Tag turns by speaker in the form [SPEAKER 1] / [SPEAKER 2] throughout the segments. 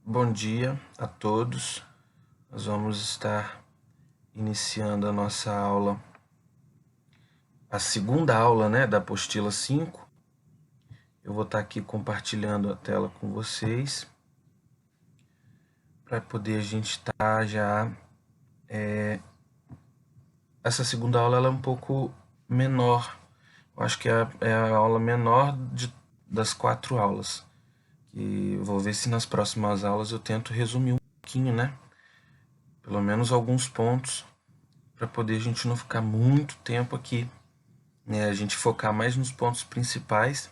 [SPEAKER 1] Bom dia a todos. Nós vamos estar iniciando a nossa aula, a segunda aula, da apostila 5. Eu vou estar aqui compartilhando a tela com vocês para poder a gente estar já. Essa segunda aula ela é um pouco menor. Eu acho que é a aula menor das 4 aulas. E vou ver se nas próximas aulas eu tento resumir um pouquinho, pelo menos alguns pontos, para poder a gente não ficar muito tempo aqui, a gente focar mais nos pontos principais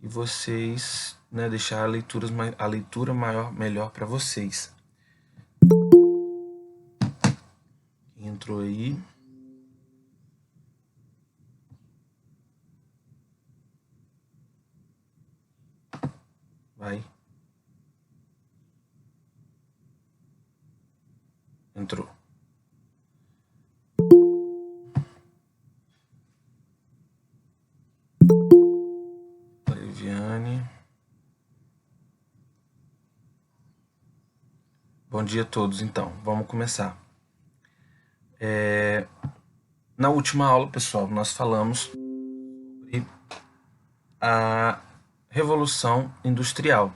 [SPEAKER 1] e vocês, deixar a leitura melhor para vocês. Entrou aí. Vai. Entrou. Viviane. Bom dia a todos, então. Vamos começar. Na última aula, pessoal, nós falamos sobre a Revolução Industrial,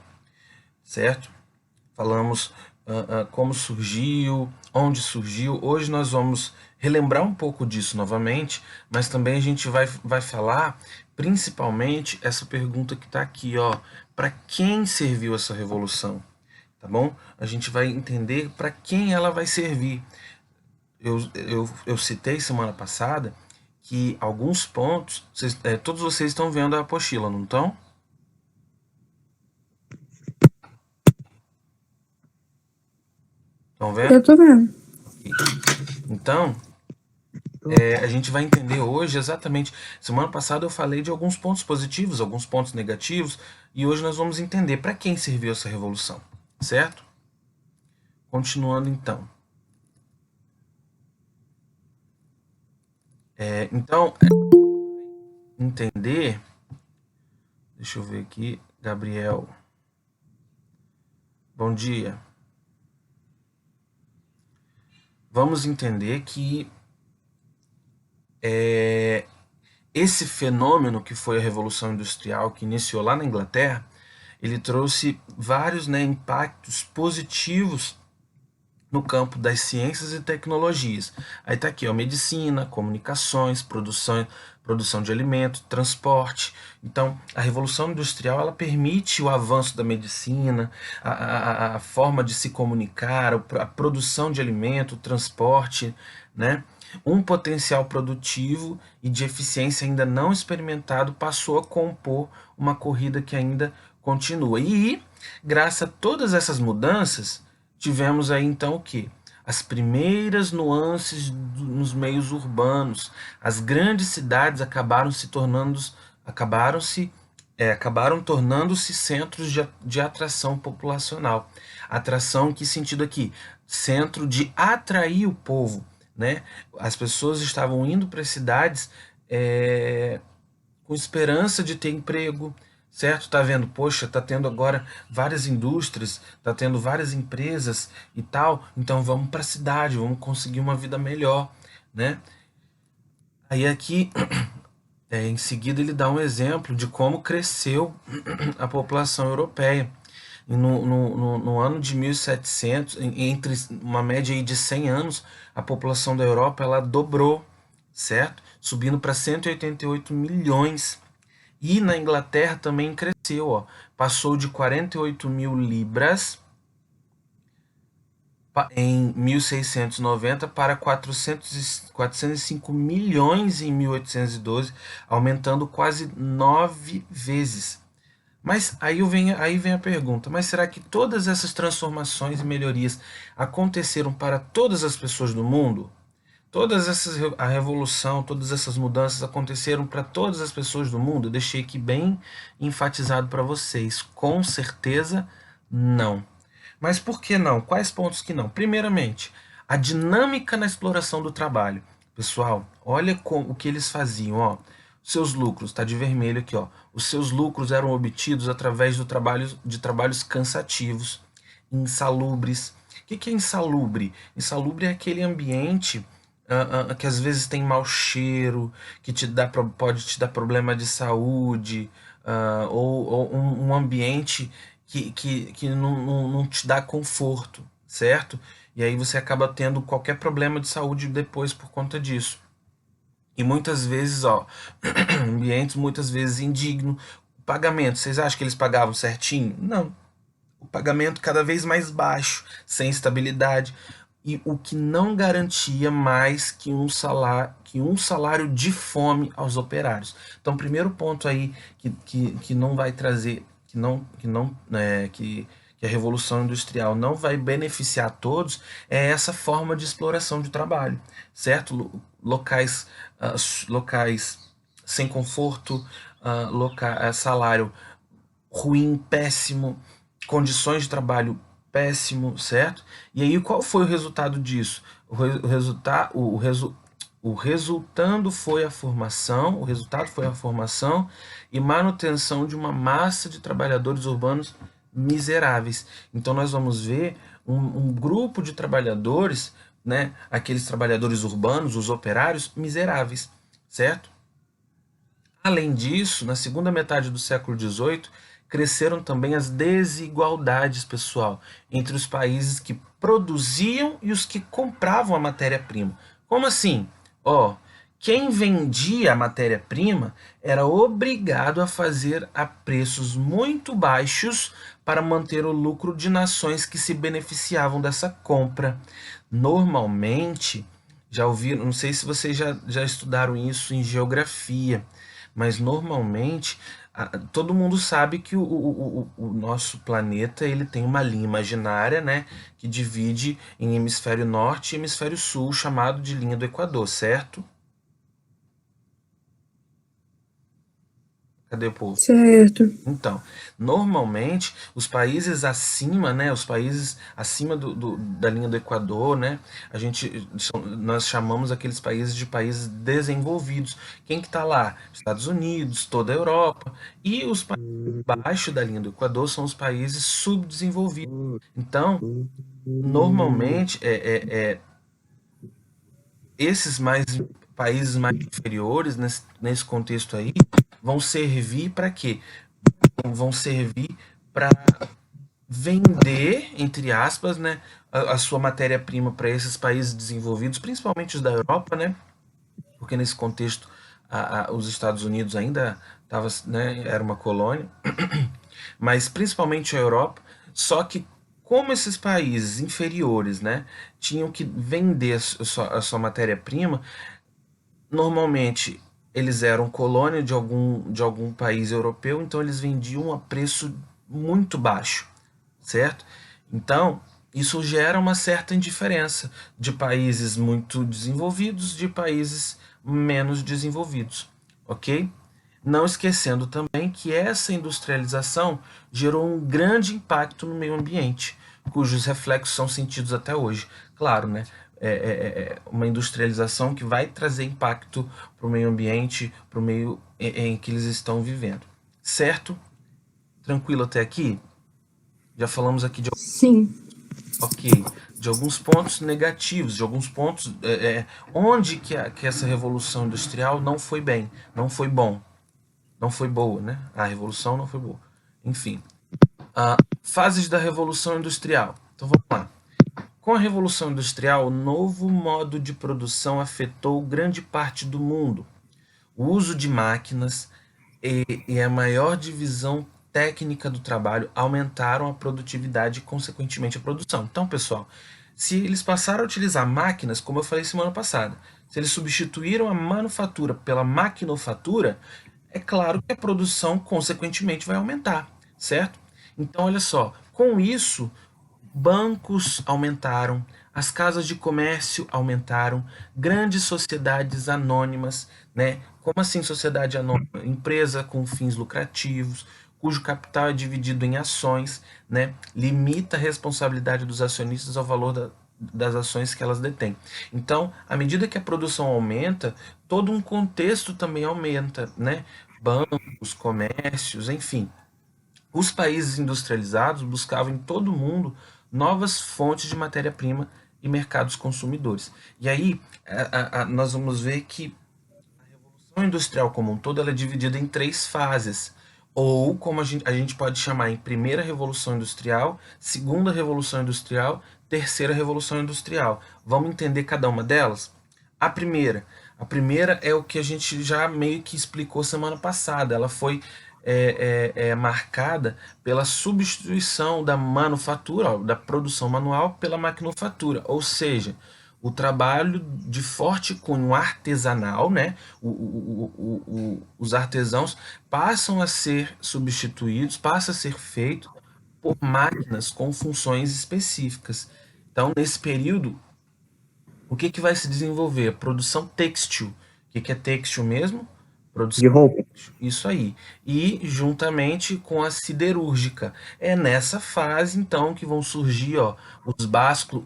[SPEAKER 1] certo? Falamos como surgiu, onde surgiu. Hoje nós vamos relembrar um pouco disso novamente, mas também a gente vai falar principalmente essa pergunta que está aqui, para quem serviu essa revolução, tá bom? A gente vai entender para quem ela vai servir. Eu citei semana passada que alguns pontos, todos vocês estão vendo a apostila, não estão? Estão vendo?
[SPEAKER 2] Eu tô vendo.
[SPEAKER 1] Então, a gente vai entender hoje exatamente. Semana passada eu falei de alguns pontos positivos, alguns pontos negativos, e hoje nós vamos entender para quem serviu essa revolução, certo? Continuando então. Então, entender. Deixa eu ver aqui, Gabriel. Bom dia. Vamos entender que esse fenômeno que foi a Revolução Industrial, que iniciou lá na Inglaterra, ele trouxe vários impactos positivos no campo das ciências e tecnologias. Aí está aqui, medicina, comunicações, produção de alimentos, transporte. Então, a Revolução Industrial ela permite o avanço da medicina, a forma de se comunicar, a produção de alimento, o transporte, Um potencial produtivo e de eficiência ainda não experimentado passou a compor uma corrida que ainda continua. E, graças a todas essas mudanças, tivemos aí então o que? As primeiras nuances nos meios urbanos. As grandes cidades acabaram tornando-se centros de atração populacional. Atração em que sentido aqui? Centro de atrair o povo. As pessoas estavam indo para as cidades com esperança de ter emprego, certo? Tá vendo? Poxa, tá tendo agora várias indústrias, tá tendo várias empresas e tal, então vamos para a cidade, vamos conseguir uma vida melhor, Aí aqui, em seguida, ele dá um exemplo de como cresceu a população europeia. No ano de 1700, entre uma média aí de 100 anos, a população da Europa ela dobrou, certo? Subindo para 188 milhões. E na Inglaterra também cresceu, passou de 48 mil libras em 1690 para 405 milhões em 1812, aumentando quase 9 vezes. Mas aí vem a pergunta, mas será que todas essas transformações e melhorias aconteceram para todas as pessoas do mundo? A revolução, todas essas mudanças aconteceram para todas as pessoas do mundo? Eu deixei aqui bem enfatizado para vocês. Com certeza, não. Mas por que não? Quais pontos que não? Primeiramente, a dinâmica na exploração do trabalho. Pessoal, olha o que eles faziam. Seus lucros, está de vermelho aqui. Os seus lucros eram obtidos através de trabalhos cansativos, insalubres. O que é insalubre? Insalubre é aquele ambiente que às vezes tem mau cheiro, que pode te dar problema de saúde, ou um ambiente que não te dá conforto, certo? E aí você acaba tendo qualquer problema de saúde depois por conta disso. E muitas vezes, ó, ambientes muitas vezes indigno. Pagamento, vocês acham que eles pagavam certinho? Não. O pagamento cada vez mais baixo, sem estabilidade, e o que não garantia mais que um salário de fome aos operários. Então, primeiro ponto aí que não vai trazer, que a Revolução Industrial não vai beneficiar todos, é essa forma de exploração de trabalho, certo? Locais, locais sem conforto, salário ruim, péssimo, condições de trabalho péssimo, certo? E aí qual foi o resultado disso? O resultado foi a formação, o resultado foi a formação e manutenção de uma massa de trabalhadores urbanos miseráveis. Então nós vamos ver um grupo de trabalhadores, né, aqueles trabalhadores urbanos, os operários, miseráveis, certo? Além disso, na segunda metade do século XVIII, cresceram também as desigualdades, pessoal, entre os países que produziam e os que compravam a matéria-prima. Como assim? Ó, quem vendia a matéria-prima era obrigado a fazer a preços muito baixos para manter o lucro de nações que se beneficiavam dessa compra. Normalmente, já ouviram, não sei se vocês já estudaram isso em geografia, mas normalmente todo mundo sabe que o nosso planeta ele tem uma linha imaginária, né, que divide em hemisfério norte e hemisfério sul, chamado de linha do Equador, certo? Cadê o povo?
[SPEAKER 2] Certo.
[SPEAKER 1] Então, normalmente os países acima, né, os países acima da linha do Equador, né, nós chamamos aqueles países de países desenvolvidos. Quem que está lá? Estados Unidos, toda a Europa. E os países abaixo da linha do Equador são os países subdesenvolvidos. Então, normalmente, esses países mais inferiores, nesse contexto aí, vão servir para quê? Vão servir para vender, entre aspas, né, a sua matéria-prima para esses países desenvolvidos, principalmente os da Europa, né, porque nesse contexto os Estados Unidos ainda né, era uma colônia, mas principalmente a Europa, só que como esses países inferiores, né, tinham que vender a sua matéria-prima, normalmente eles eram colônia de algum país europeu, então eles vendiam a preço muito baixo, certo? Então, isso gera uma certa indiferença de países muito desenvolvidos de países menos desenvolvidos, ok? Não esquecendo também que essa industrialização gerou um grande impacto no meio ambiente, cujos reflexos são sentidos até hoje. Claro, né? Uma industrialização que vai trazer impacto para o meio ambiente, para o meio em que eles estão vivendo. Certo? Tranquilo até aqui? Já falamos aqui
[SPEAKER 2] Sim.
[SPEAKER 1] ok, de alguns pontos negativos, de alguns pontos onde que essa revolução industrial não foi bem, não foi bom, não foi boa, né? A revolução não foi boa. Enfim, fases da revolução industrial. Então vamos lá. Com a revolução industrial, o novo modo de produção afetou grande parte do mundo. O uso de máquinas e a maior divisão técnica do trabalho aumentaram a produtividade e, consequentemente, a produção. Então, pessoal, se eles passaram a utilizar máquinas, como eu falei semana passada, se eles substituíram a manufatura pela maquinofatura, é claro que a produção, consequentemente, vai aumentar, certo? Então, olha só, com isso, bancos aumentaram, as casas de comércio aumentaram, grandes sociedades anônimas, né? Como assim sociedade anônima? Empresa com fins lucrativos, cujo capital é dividido em ações, né? Limita a responsabilidade dos acionistas ao valor das ações que elas detêm. Então, à medida que a produção aumenta, todo um contexto também aumenta, né? Bancos, comércios, enfim. Os países industrializados buscavam em todo o mundo novas fontes de matéria-prima e mercados consumidores. E aí nós vamos ver que a Revolução Industrial como um todo ela é dividida em três fases. Ou, como a gente pode chamar em primeira Revolução Industrial, segunda Revolução Industrial, terceira Revolução Industrial. Vamos entender cada uma delas? A primeira. A primeira é o que a gente já meio que explicou semana passada. Ela foi marcada pela substituição da manufatura, ó, da produção manual, pela maquinofatura. Ou seja, o trabalho de forte cunho artesanal, né? Os artesãos passam a ser substituídos, passa a ser feito por máquinas com funções específicas. Então, nesse período, o que vai se desenvolver? A produção têxtil. O que é têxtil mesmo? Produção
[SPEAKER 2] De roupa.
[SPEAKER 1] têxtil. Isso aí. E juntamente com a siderúrgica. É nessa fase, então, que vão surgir, ó,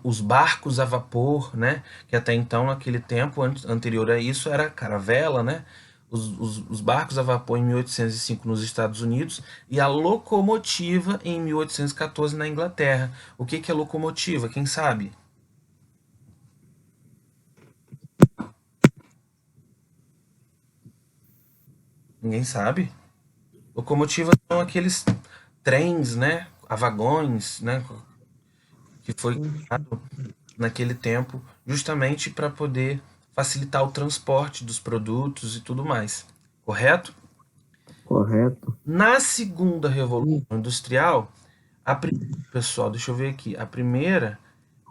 [SPEAKER 1] os barcos a vapor, né? Que até então, naquele tempo anterior a isso, era caravela, né? Os barcos a vapor em 1805 nos Estados Unidos e a locomotiva em 1814 na Inglaterra. O que é locomotiva? Quem sabe? Ninguém sabe. Locomotivas são aqueles trens, né, a vagões, né, que foi criado naquele tempo justamente para poder facilitar o transporte dos produtos e tudo mais. Correto?
[SPEAKER 2] Correto.
[SPEAKER 1] Na segunda revolução industrial, pessoal, deixa eu ver aqui, a primeira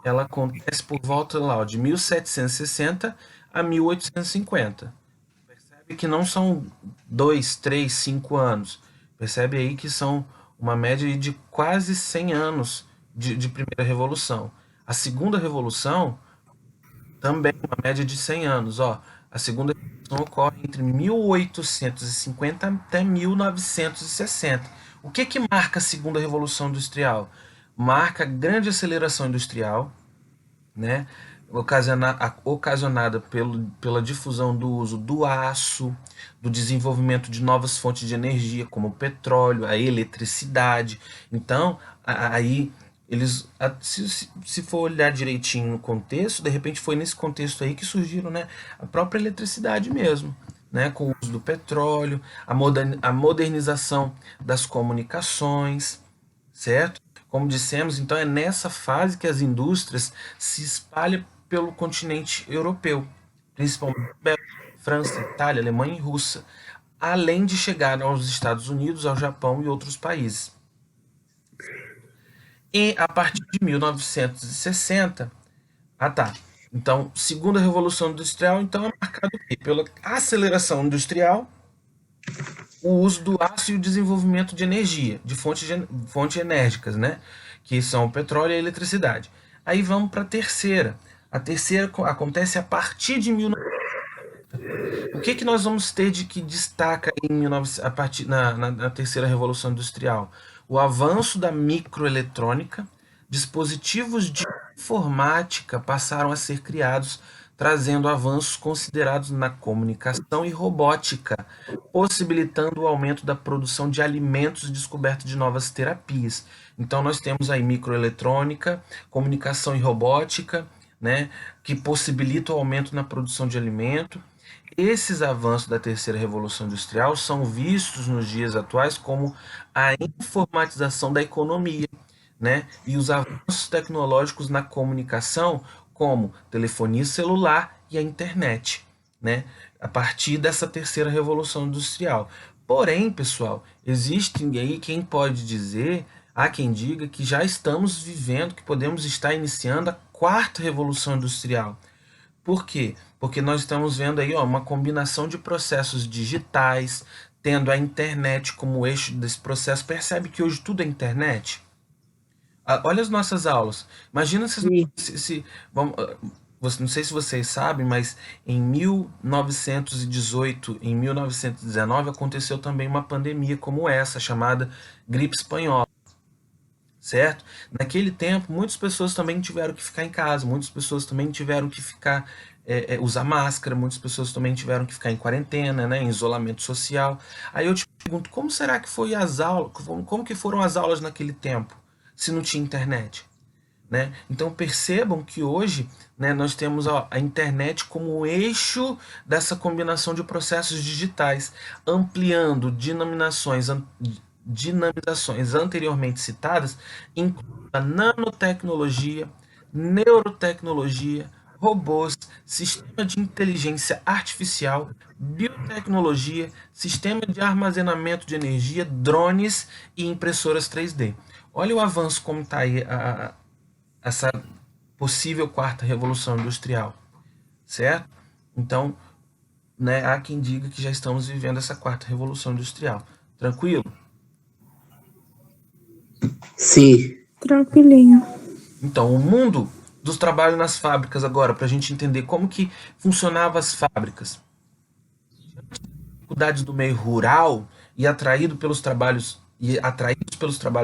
[SPEAKER 1] ela acontece por volta lá, ó, de 1760 a 1850. Percebe que não são 2, 3, 5 anos. Percebe aí que são uma média de quase 100 anos de primeira revolução. A segunda revolução também uma média de 100 anos. Ó. A segunda revolução ocorre entre 1850 até 1960. O que marca a segunda revolução industrial? Marca a grande aceleração industrial, né? Ocasionada pela difusão do uso do aço, do desenvolvimento de novas fontes de energia, como o petróleo, a eletricidade. Então, aí eles, se for olhar direitinho no contexto, de repente foi nesse contexto aí que surgiram, né, a própria eletricidade mesmo, né, com o uso do petróleo, a modernização das comunicações, certo? Como dissemos, então é nessa fase que as indústrias se espalham pelo continente europeu, principalmente França, Itália, Alemanha e Rússia, além de chegar aos Estados Unidos, ao Japão e outros países. E a partir de 1960, tá. Então, segunda revolução industrial, então é marcado pela aceleração industrial, o uso do aço e o desenvolvimento de energia, de fontes enérgicas, né? Que são o petróleo e a eletricidade. Aí vamos para a terceira. A terceira acontece a partir de 1900. O que nós vamos ter de que destaca em 1900, a partir, na terceira revolução industrial? O avanço da microeletrônica, dispositivos de informática passaram a ser criados, trazendo avanços considerados na comunicação e robótica, possibilitando o aumento da produção de alimentos e descoberta de novas terapias. Então nós temos aí microeletrônica, comunicação e robótica, né, que possibilita o aumento na produção de alimento. Esses avanços da terceira revolução industrial são vistos nos dias atuais como a informatização da economia, né? E os avanços tecnológicos na comunicação, como telefonia celular e a internet, né? A partir dessa terceira revolução industrial. Porém, pessoal, existem aí quem pode dizer, há quem diga que já estamos vivendo, que podemos estar iniciando a quarta revolução industrial. Por quê? Porque nós estamos vendo aí, ó, uma combinação de processos digitais, tendo a internet como eixo desse processo. Percebe que hoje tudo é internet? Olha as nossas aulas. Imagina
[SPEAKER 2] Sim.
[SPEAKER 1] vamos, não sei se vocês sabem, mas em 1918, em 1919 aconteceu também uma pandemia como essa, chamada gripe espanhola, certo? Naquele tempo, muitas pessoas também tiveram que ficar em casa, muitas pessoas também tiveram que ficar usar máscara, muitas pessoas também tiveram que ficar em quarentena, né, em isolamento social. Aí eu te pergunto, como será que foi as aulas, como que foram as aulas naquele tempo, se não tinha internet? né? Então percebam que hoje, né, nós temos a internet como o eixo dessa combinação de processos digitais, ampliando dinamizações anteriormente citadas, incluindo a nanotecnologia, neurotecnologia, robôs, sistema de inteligência artificial, biotecnologia, sistema de armazenamento de energia, drones e impressoras 3D. Olha o avanço como está aí essa possível quarta revolução industrial, certo? Então, né, há quem diga que já estamos vivendo essa quarta revolução industrial. Tranquilo?
[SPEAKER 2] Sim.
[SPEAKER 3] Tranquilinho.
[SPEAKER 1] Então, o mundo dos trabalhos nas fábricas agora, para a gente entender como que funcionavam as fábricas. Dificuldades do meio rural e atraídos pelos trabalhos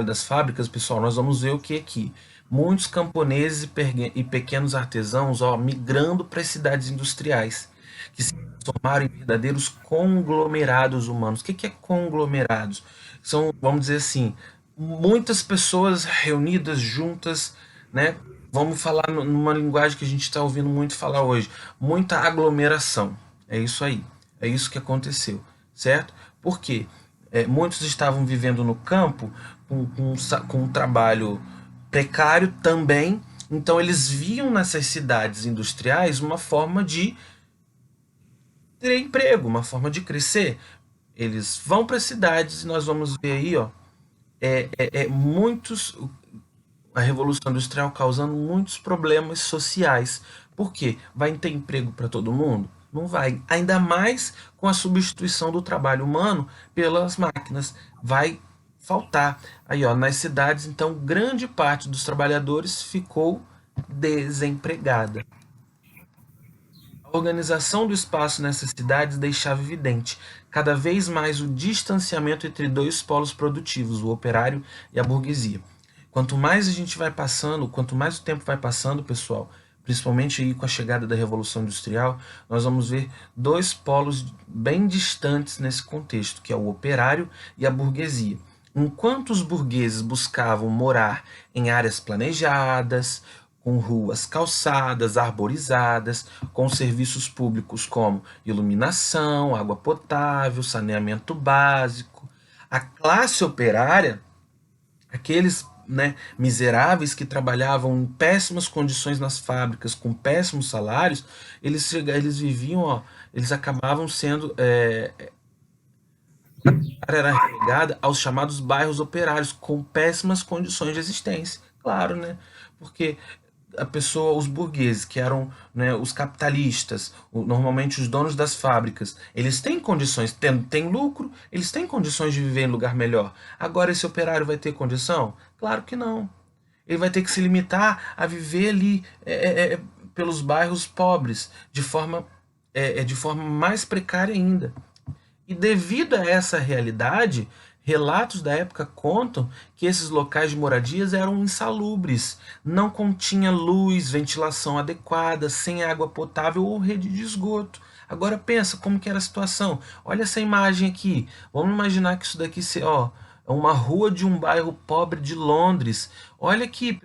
[SPEAKER 1] das fábricas, pessoal, nós vamos ver o que aqui. Muitos camponeses e pequenos artesãos, migrando para as cidades industriais, que se transformaram em verdadeiros conglomerados humanos. O que é conglomerados? São, vamos dizer assim, muitas pessoas reunidas juntas, né? Vamos falar numa linguagem que a gente está ouvindo muito falar hoje, muita aglomeração. É isso aí. É isso que aconteceu, certo? Porque muitos estavam vivendo no campo com um trabalho precário também, então eles viam nessas cidades industriais uma forma de ter emprego, uma forma de crescer. Eles vão para as cidades e nós vamos ver aí, ó, muitos a revolução industrial causando muitos problemas sociais. Por quê? Vai ter emprego para todo mundo? Não vai. Ainda mais com a substituição do trabalho humano pelas máquinas. Vai faltar. Aí, ó, nas cidades, então, grande parte dos trabalhadores ficou desempregada. A organização do espaço nessas cidades deixava evidente cada vez mais o distanciamento entre dois polos produtivos, o operário e a burguesia. Quanto mais a gente vai passando, quanto mais o tempo vai passando, pessoal, principalmente aí com a chegada da Revolução Industrial, nós vamos ver dois polos bem distantes nesse contexto, que é o operário e a burguesia. Enquanto os burgueses buscavam morar em áreas planejadas, com ruas calçadas, arborizadas, com serviços públicos como iluminação, água potável, saneamento básico, a classe operária, aqueles, né, miseráveis que trabalhavam em péssimas condições nas fábricas, com péssimos salários, eles viviam, eles acabavam sendo era relegada aos chamados bairros operários, com péssimas condições de existência. Claro, né? Porque a pessoa, os burgueses, que eram, né, os capitalistas, normalmente os donos das fábricas, eles têm condições, têm lucro, eles têm condições de viver em lugar melhor. Agora esse operário vai ter condição? Claro que não. Ele vai ter que se limitar a viver ali pelos bairros pobres, de forma mais precária ainda. E devido a essa realidade, relatos da época contam que esses locais de moradias eram insalubres, não continha luz, ventilação adequada, sem água potável ou rede de esgoto. Agora pensa como que era a situação. Olha essa imagem aqui. Vamos imaginar que isso daqui é uma rua de um bairro pobre de Londres. Olha aqui,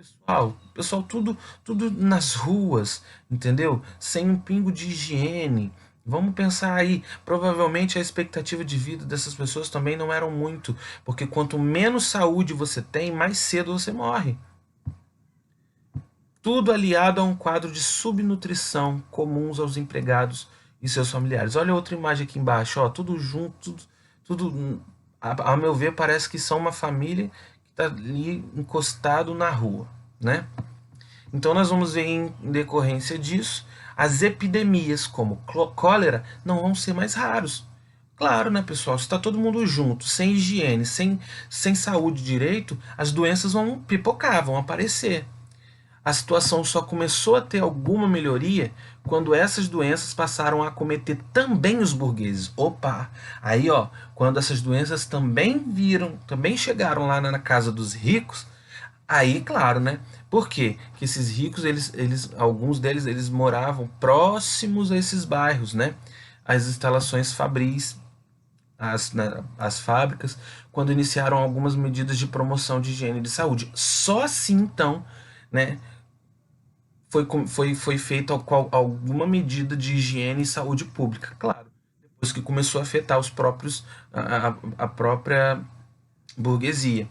[SPEAKER 1] pessoal, tudo nas ruas, entendeu? Sem um pingo de higiene. Vamos pensar aí, provavelmente a expectativa de vida dessas pessoas também não era muito, porque quanto menos saúde você tem, mais cedo você morre. Tudo aliado a um quadro de subnutrição comuns aos empregados e seus familiares. Olha outra imagem aqui embaixo, tudo junto, tudo, a meu ver, parece que são uma família que está ali encostado na rua, né? Então nós vamos ver em decorrência disso, as epidemias como cólera não vão ser mais raros. Claro, né, pessoal? Se está todo mundo junto, sem higiene, sem saúde direito, as doenças vão pipocar, vão aparecer. A situação só começou a ter alguma melhoria quando essas doenças passaram a acometer também os burgueses. Opa! Aí, quando essas doenças também chegaram lá na casa dos ricos, aí, claro, né? Por quê? Que esses ricos, alguns deles, eles moravam próximos a esses bairros, né? As instalações fabris, as fábricas, quando iniciaram algumas medidas de promoção de higiene e de saúde. Só assim, então, né, foi feita alguma medida de higiene e saúde pública, claro, depois que começou a afetar os próprios, a própria burguesia.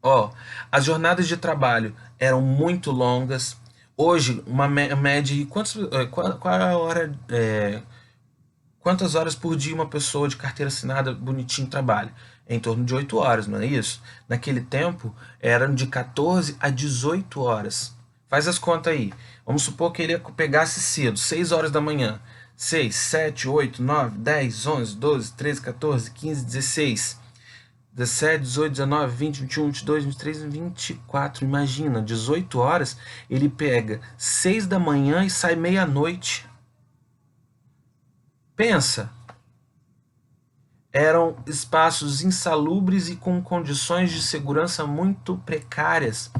[SPEAKER 1] Ó, as jornadas de trabalho eram muito longas. Hoje, uma média de qual é a hora, quantas horas por dia uma pessoa de carteira assinada bonitinho trabalha? É em torno de 8 horas, não é isso? Naquele tempo, eram de 14 a 18 horas. Faz as contas aí. Vamos supor que ele pegasse cedo, 6 horas da manhã. 6, 7, 8, 9, 10, 11, 12, 13, 14, 15, 16, 17, 18, 19, 20, 21, 22, 23, 24. Imagina, 18 horas, ele pega 6 da manhã e sai meia-noite. Pensa, eram espaços insalubres e com condições de segurança muito precárias.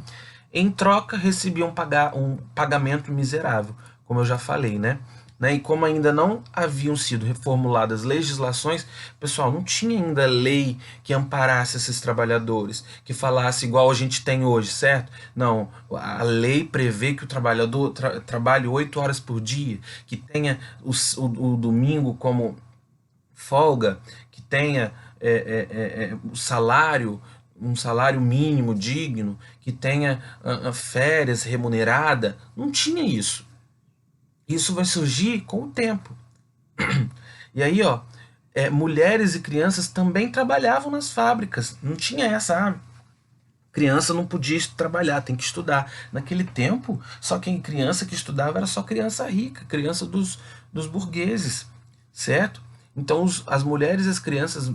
[SPEAKER 1] Em troca, recebiam um pagamento miserável, como eu já falei, né? E como ainda não haviam sido reformuladas legislações, pessoal, não tinha ainda lei que amparasse esses trabalhadores, que falasse igual a gente tem hoje, certo? Não, a lei prevê que o trabalhador trabalhe 8 horas por dia, que tenha o domingo como folga, que tenha o salário, um salário mínimo digno, que tenha férias remunerada. Não tinha isso. Isso vai surgir com o tempo. E aí, ó, mulheres e crianças também trabalhavam nas fábricas. Não tinha essa, criança não podia trabalhar, tem que estudar. Naquele tempo, só quem criança que estudava era só criança rica, criança dos burgueses, certo? Então as mulheres e as crianças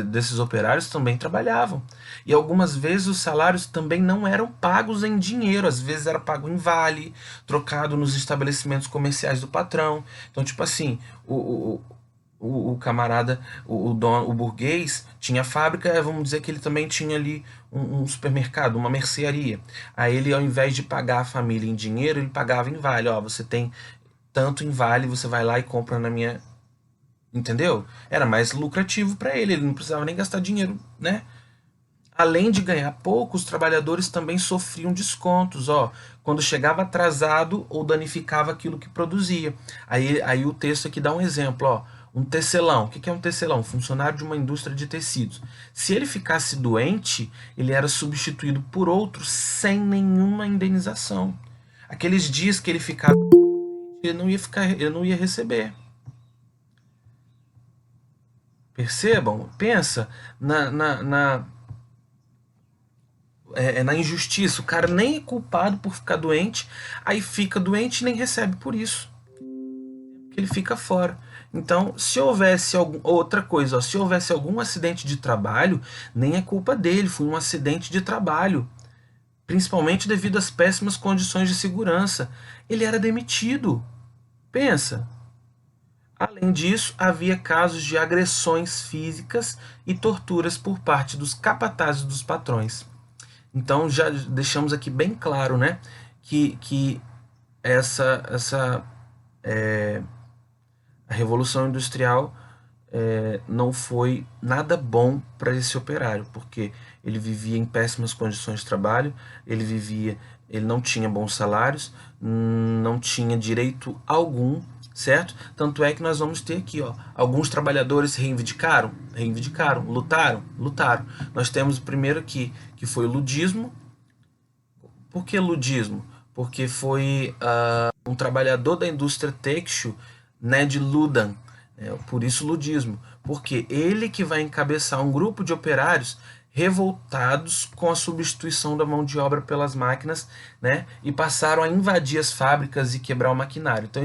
[SPEAKER 1] desses operários também trabalhavam. E algumas vezes os salários também não eram pagos em dinheiro, às vezes era pago em vale, trocado nos estabelecimentos comerciais do patrão. Então, tipo assim, o camarada, o dono, o burguês, tinha fábrica, vamos dizer que ele também tinha ali um supermercado, uma mercearia. Aí ele, ao invés de pagar a família em dinheiro, ele pagava em vale. Ó, você tem tanto em vale, você vai lá e compra na minha. Entendeu? Era mais lucrativo para ele não precisava nem gastar dinheiro, né? Além de ganhar pouco, os trabalhadores também sofriam descontos, ó, quando chegava atrasado ou danificava aquilo que produzia. Aí o texto aqui dá um exemplo, ó, um tecelão. O que é um tecelão? Funcionário de uma indústria de tecidos. Se ele ficasse doente, ele era substituído por outro sem nenhuma indenização. Aqueles dias que ele ficava, ele não ia receber. Percebam? Pensa na injustiça. O cara nem é culpado por ficar doente, aí fica doente e nem recebe por isso. Ele fica fora. Então, se houvesse outra coisa, ó, se houvesse algum acidente de trabalho, nem é culpa dele, foi um acidente de trabalho, principalmente devido às péssimas condições de segurança. Ele era demitido. Pensa. Além disso, havia casos de agressões físicas e torturas por parte dos capatazes dos patrões. Então já deixamos aqui bem claro, né, que essa a Revolução Industrial não foi nada bom para esse operário, porque ele vivia em péssimas condições de trabalho, ele não tinha bons salários, não tinha direito algum, certo? Tanto é que nós vamos ter aqui, ó, alguns trabalhadores lutaram. Nós temos o primeiro aqui, que foi o ludismo. Por que ludismo? Porque foi um trabalhador da indústria têxtil, Ned Ludan, por isso ludismo, porque ele que vai encabeçar um grupo de operários revoltados com a substituição da mão de obra pelas máquinas, né, e passaram a invadir as fábricas e quebrar o maquinário. Então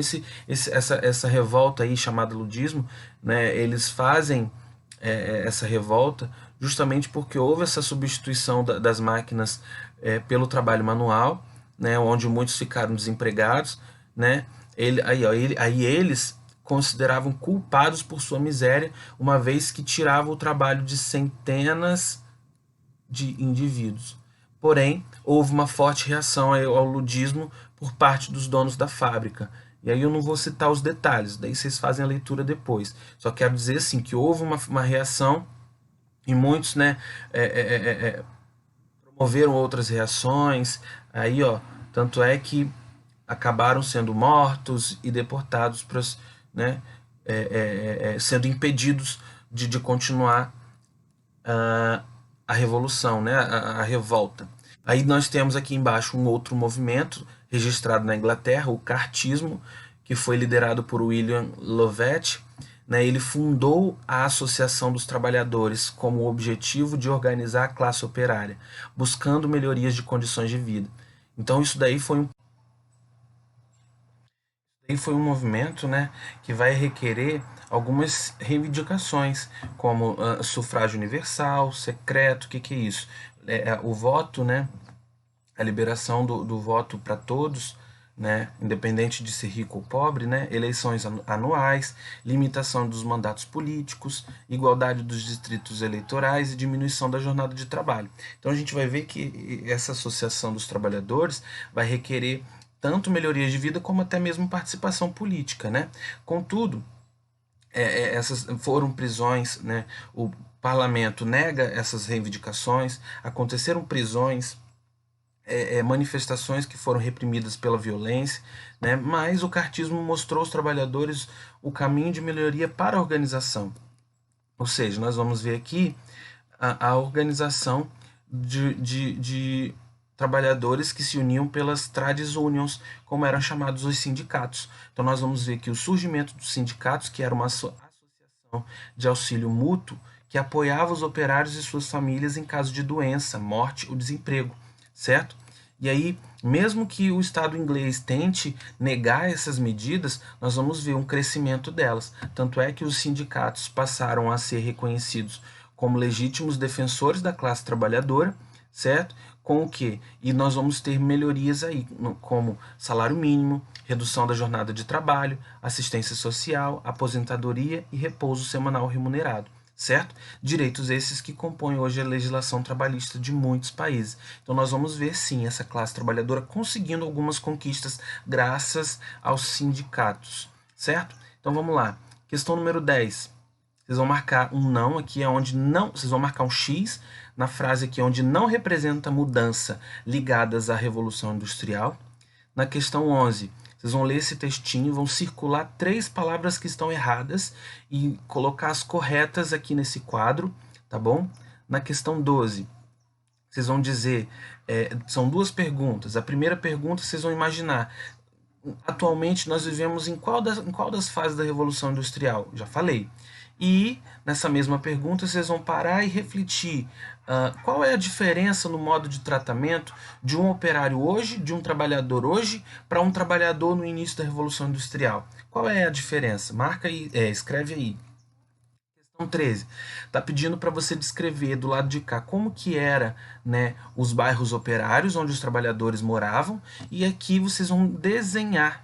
[SPEAKER 1] essa revolta aí chamada ludismo, né, eles fazem essa revolta justamente porque houve essa substituição das máquinas pelo trabalho manual, né, onde muitos ficaram desempregados, né, aí eles consideravam culpados por sua miséria, uma vez que tirava o trabalho de centenas de indivíduos. Porém, houve uma forte reação ao ludismo por parte dos donos da fábrica. E aí eu não vou citar os detalhes, daí vocês fazem a leitura depois. Só quero dizer assim que houve uma reação e muitos, né, Houveram outras reações, aí, ó, tanto é que acabaram sendo mortos e deportados para, né, sendo impedidos de continuar a revolução, né, a revolta. Aí nós temos aqui embaixo um outro movimento registrado na Inglaterra, o Cartismo, que foi liderado por William Lovett. Né, ele fundou a Associação dos Trabalhadores como objetivo de organizar a classe operária, buscando melhorias de condições de vida. Então isso daí foi um movimento, né, que vai requerer algumas reivindicações, como sufrágio universal, secreto. O que é isso? O voto, né, a liberação do voto para todos, né, independente de ser rico ou pobre, né, eleições anuais, limitação dos mandatos políticos, igualdade dos distritos eleitorais e diminuição da jornada de trabalho. Então a gente vai ver que essa associação dos trabalhadores vai requerer tanto melhorias de vida como até mesmo participação política, né? Contudo, essas foram prisões, né? O parlamento nega essas reivindicações, aconteceram prisões, manifestações que foram reprimidas pela violência, né? Mas o cartismo mostrou aos trabalhadores o caminho de melhoria para a organização. Ou seja, nós vamos ver aqui a organização de trabalhadores que se uniam pelas trades unions, como eram chamados os sindicatos. Então nós vamos ver que o surgimento dos sindicatos, que era uma associação de auxílio mútuo, que apoiava os operários e suas famílias em caso de doença, morte ou desemprego, certo? E aí, mesmo que o Estado inglês tente negar essas medidas, nós vamos ver um crescimento delas. Tanto é que os sindicatos passaram a ser reconhecidos como legítimos defensores da classe trabalhadora, certo? Com o quê? E nós vamos ter melhorias aí, como salário mínimo, redução da jornada de trabalho, assistência social, aposentadoria e repouso semanal remunerado, certo? Direitos esses que compõem hoje a legislação trabalhista de muitos países. Então nós vamos ver sim essa classe trabalhadora conseguindo algumas conquistas graças aos sindicatos, certo? Então vamos lá. Questão número 10. Vocês vão marcar um não aqui, onde não. Vocês vão marcar um X na frase aqui, onde não representa mudança ligadas à Revolução Industrial. Na questão 11, vocês vão ler esse textinho, vão circular 3 palavras que estão erradas e colocar as corretas aqui nesse quadro, tá bom? Na questão 12, vocês vão dizer, são 2 perguntas. A primeira pergunta, vocês vão imaginar, atualmente nós vivemos em qual das fases da Revolução Industrial? Já falei. E nessa mesma pergunta vocês vão parar e refletir qual é a diferença no modo de tratamento de um operário hoje, de um trabalhador hoje, para um trabalhador no início da Revolução Industrial. Qual é a diferença? Marca aí, escreve aí. Questão 13. Está pedindo para você descrever do lado de cá como que era, né, os bairros operários onde os trabalhadores moravam, e aqui vocês vão desenhar,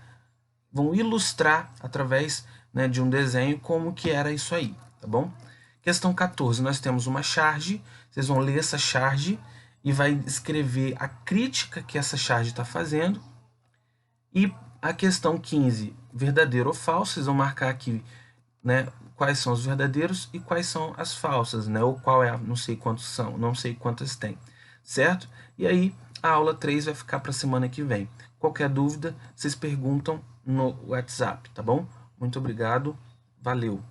[SPEAKER 1] vão ilustrar através, né, de um desenho como que era isso aí, tá bom? Questão 14, nós temos uma charge, vocês vão ler essa charge e vai escrever a crítica que essa charge está fazendo. E a questão 15, verdadeiro ou falso, vocês vão marcar aqui, né, quais são os verdadeiros e quais são as falsas, né, ou qual é, não sei quantos são, não sei quantas tem, certo? E aí a aula 3 vai ficar para a semana que vem. Qualquer dúvida, vocês perguntam no WhatsApp, tá bom? Muito obrigado, valeu!